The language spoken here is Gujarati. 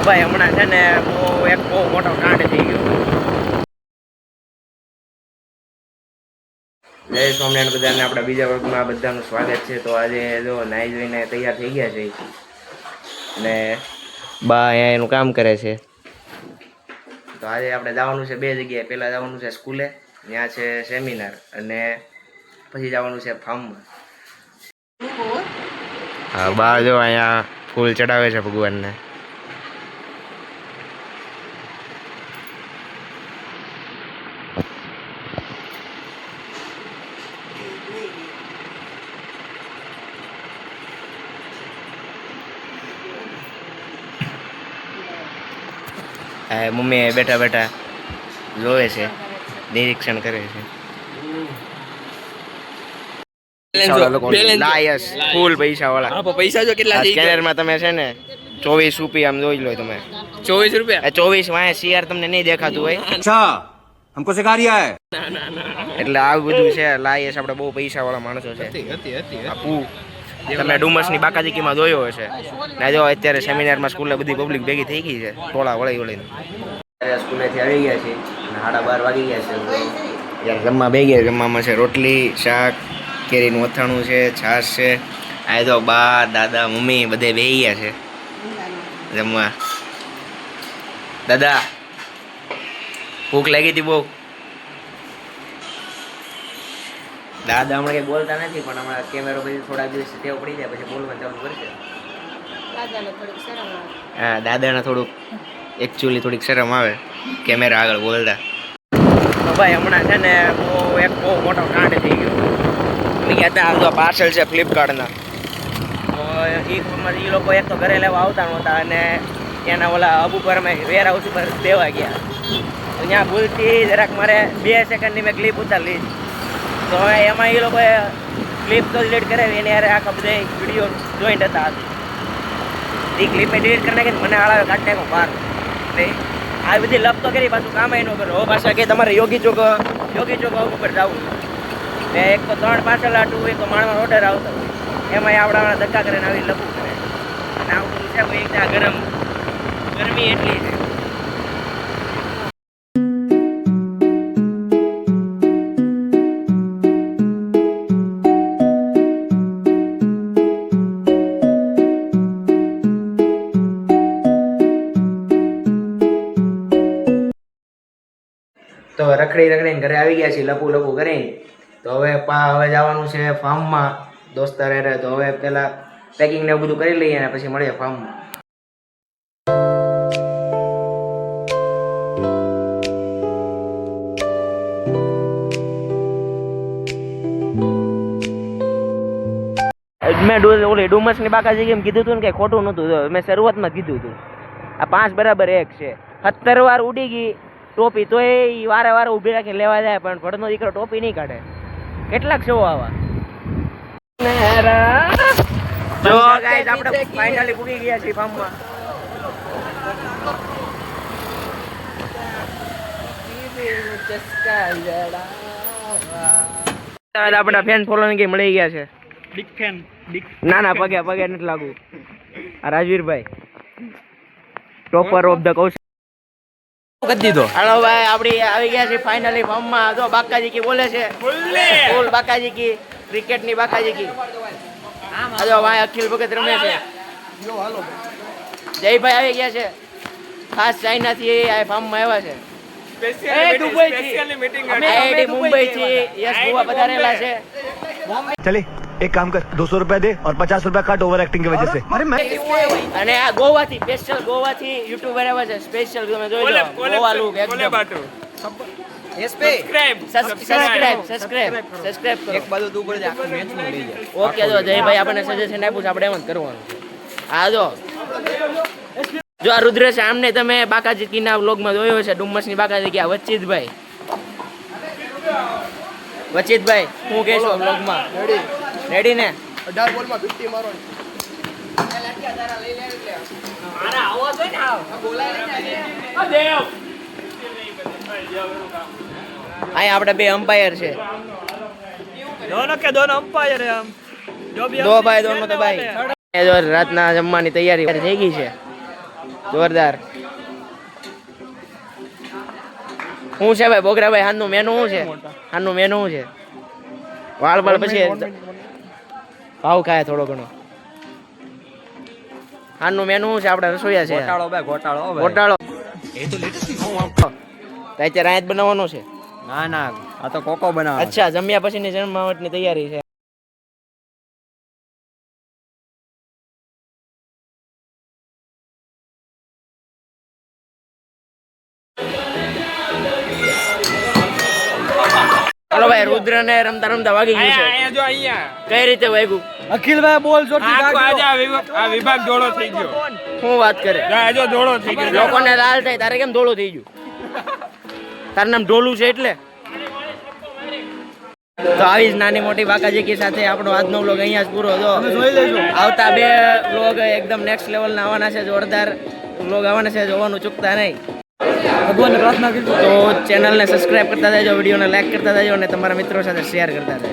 ભાઈ હમણાં છે ને બહુ મોટો કાંડ થઈ ગયો. જય સ્વામિનારાયણ બધાને આપણા બીજા વર્ગમાં બધાનું સ્વાગત છે. તો આજે જો નાઈ જોઈને તૈયાર થઈ ગયા છે અને બા અહીંયા એનું કામ કરે છે. તો આજે આપણે જવાનું છે બે જગ્યાએ. પહેલાં જવાનું છે સ્કૂલે, ત્યાં છે સેમિનાર, અને પછી જવાનું છે ફાર્મમાં. હા, બા જો અહીંયા ફૂલ ચડાવે છે ભગવાનને. મમ્મી બેઠા બેઠા જોવે છે, નિરીક્ષણ કરે છે. ફૂલ પૈસા વાળા. પૈસા જો કેટલા સ્કેનરમાં તમે છે ને 24 રૂપિયા આમ જોઈ લો તમે. 24 રૂપિયા? 24 વાય સીઆર તમને નહીં દેખાતું હોય. અચ્છા, हमको सिखा रिया है. એટલે આવું બધું છે. લાયસ આપણે બહુ પૈસા વાળા માણસો છે. આપુ તમે ડુમસની બાકાજીકીમાં જોયો હશે ને. જો અત્યારે સેમિનારમાં સ્કૂલે બધી પબ્લિક ભેગી થઈ ગઈ છે, ટોળા વળીને. સ્કૂલેથી આવી ગયા છે અને 12:30 વાગી ગયા છે. યાર જમવા બે ગયા. જમવામાં છે રોટલી, શાક, કેરીનું અથાણું છે, છાશ છે. આ તો બા, દાદા, મમ્મી બધે બેહી ગયા છે જમવા. દાદા ભૂખ લાગી હતી બહુ. દાદા હમણાં કઈ બોલતા નથી, પણ હમણાં કેમેરો પછી થોડાક દિવસ ટેવ પડી જાય પછી બોલવાનું ચાલુ કરશે. હા, દાદાને થોડુંક એકચ્યુઅલી થોડીક શરમ આવે કેમેરા આગળ બોલતા. ભાઈ હમણાં છે ને બહુ મોટો કાંડ થઈ ગયો. મેં કહેતા આ પાર્સલ છે ફ્લિપકાર્ટના. તો એ લોકો એક તો ઘરે લેવા આવતા નહોતા અને એના ઓલા અબુ પર મેં વેર હાઉસ ઉપર દેવા ગયા. ત્યાં ભૂલથી જરાક મારે 2 સેકન્ડની મેં ક્લિપ ઉતારી લીધી. તો હવે એમાં એ લોકોએ ક્લિપ તો ડિલીટ કરાવી, એની યારે આખા બધા વિડીયો જોઈન્ટ હતા. એ ક્લિપ મેં ડિલીટ કરી નાખી, મને હાળાવે કાઢી નાખ્યો બહાર. એટલે આ બધી લપ તો કરી, પાછું કામ ન કરો. હવે પાછા કે તમારે યોગી ચોક ઉપર જવું. મેં એક તો 3 પાર્સલ આટું, એક તો માણવાનો ઓર્ડર આવતો, એમાં આવડા ધક્કા કરીને આવી લખવું કરે. અને આવું બધું છે ભાઈ. ત્યાં ગરમી એટલી છે. તો રખડીને ઘરે આવી ગયા છીએ લપુ કરીને. તો હવે જવાનું છે ફાર્મમાં દોસ્તાર રહે. તો હવે પેલા પેકિંગ ને બધું કરી લઈએ અને પછી મળીએ ફાર્મમાં. મેં ઓલી ડુમસની બાકાજી કેમ કીધું હતું ને, કે ખોટું નહોતું. મેં શરૂઆતમાં કીધું હતું આ 5 બરાબર 1 છે. 17 વાર ઉડી ગઈ ટોપી, તો એ વારે ઊભી રાખીને લેવા જાય, પણ ભણનો દીકરો ટોપી નહીં કાઢે. કેટલાક શો આવા. જો ગાઈસ આપણે ફાઇનલી પૂગી ગયા છીએ ફાર્મમાં. આપણા ફેન ફોલોઈંગ મળી ગયા છે. Big fan. ના પગે નથી લાગુ. આ રાજવીરભાઈ ટોપર ઓફ ધ કૌશલ કરી દીધો. હાલો ભાઈ, આપડી આવી ગયા છે ફાઇનલી ફાર્મમાં. જો બાકાજી કી બોલે છે, ફૂલ બાકાજી કી, ક્રિકેટ ની બાકાજી કી. હાલો ભાઈ, અખિલ ભગત રમે છે. જયભાઈ આવી ગયા છે, ખાસ ચાઇના થી આ ફાર્મમાં આવ્યા છે. મુંબઈ થી યસ ગોવા પધારેલા છે. चले एक काम कर 200 रुपया दे और 50 रुपया काट ओवर एक्टिंग की वजह से. અને આ ગોવા થી સ્પેશિયલ ગોવા થી યુટ્યુબર આવ્યા છે. સ્પેશિયલ તમે જોઈ લો ગોવા લુક એકદમ. સબસ્ક્રાઇબ કરો. એક બાજુ તું પડે આખું મેચ નું લઈ જાય. ઓકે, તો જયભાઈ આપણને સજેશન આપ્યું છે, આપણે એમ જ કરવાનું. હા જો આ રુદ્ર છે, આમને તમે બાકાજી કીના વ્લોગમાં જોયો છે. ડુમસની બાકાજી કી. વચ્ચિતભાઈ હું કહેશો વ્લોગમાં? રેડી ને? 18 બોલમાં 50 મારો. મારા આવાજ હોય ને બોલાય દેવ. અહીંયા આપણે 2 અમ્પાયર છે. दोनों अंपायर है हम. दो भाई दोनों तो भाई. જો રાતના જમવાની તૈયારી થઈ ગઈ છે. જોરદાર. શું છે ભાઈ બોગરાભાઈ, હાનનું મેનુ શું છે? હાનનું મેનુ શું છે? વાળ બાળ પછી ભાવ ખાય થોડો ઘણો. હાનનું મેનુ શું છે? આપણે રસોઈયા છે. ગોટાળો ભાઈ ગોટાળો ભાઈ. ગોટાળો. તો અત્યારે આયા જ બનાવવાનું છે. ના ના આ તો કોકો બનાવે. અચ્છા, જમ્યા પછીની જમાવટની તૈયારી છે. ચાલો ભાઈ, રુદ્ર ને રમતા રમતા વાગી ગયું છે. અહીંયા જો અહીંયા કઈ રીતે વાગ્યું? अखिल भाई बोल આ વિભાગ દોડો થઈ ગયો. શું વાત કરે? જો દોડો થઈ ગયો. લોકોને લાલ થાય, તારે કેમ ધોળું થઈ ગયું? તારું નામ ઢોલું છે એટલે? તો આવી જ નાની મોટી બાકાજીકી સાથે આપણો આજનો વ્લોગ અહીંયા જ પૂરો હતો. આવતા 2 વ્લોગ એકદમ નેક્સ્ટ લેવલના આવવાના છે, જોરદાર વ્લોગ આવવાના છે, જોવાનું ચૂકતા નહીં. भगवान प्रार्थना की તો ચેનલને સબસ્ક્રાઇબ કરતા જજો, વિડીયોને લાઈક કરતા જજો અને તમારા મિત્રો સાથે શેર કરતા જજો.